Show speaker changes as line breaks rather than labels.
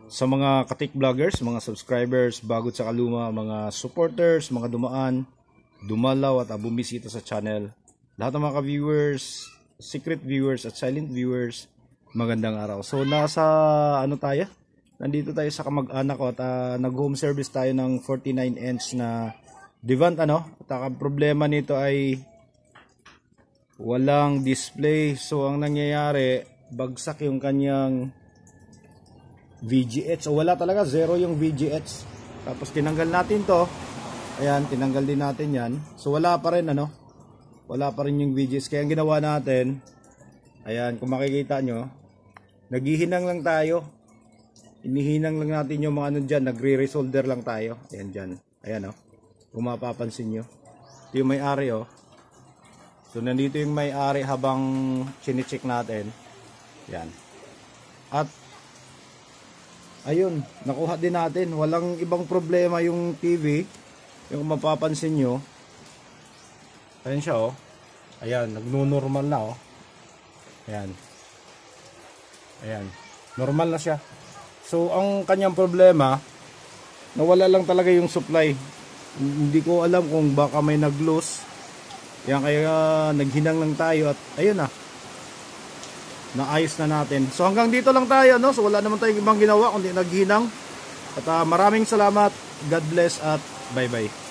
Sa mga katik vloggers, mga subscribers, bago sa kaluma, mga supporters, mga dumaan, dumalaw at bumisita sa channel. Lahat ng mga viewers, secret viewers at silent viewers, magandang araw. So nasa tayo? Nandito tayo sa kamag-anak ko at nag-home service tayo ng 49 inch na Devant At ang problema nito ay walang display. So ang nangyayari, bagsak yung kanyang VGH. So wala talaga, zero yung VGH. Tapos tinanggal natin to. Ayan, tinanggal din natin yan. So wala pa rin wala pa rin yung VGH. Kaya ang ginawa natin, ayan, kung makikita nyo, naghihinang lang tayo. Inihinang lang natin yung mga dyan, nagre-resolder lang tayo. Ayan dyan. Ayan kung mapapansin nyo. Ito yung may-ari So nandito yung may-ari habang chine-check natin. Ayan. At ayun, nakuha din natin. Walang ibang problema yung TV. Yung mapapansin nyo. Ayan siya Ayan, nagno-normal na Ayan. Ayan. Normal na siya. So, ang kanyang problema, nawala lang talaga yung supply. Hindi ko alam kung baka may nag-loose. Yan, kaya naghinang lang tayo at ayun naayos na natin. So hanggang dito lang tayo So wala naman tayong ibang ginawa kundi naghinang. At maraming salamat. God bless at bye bye.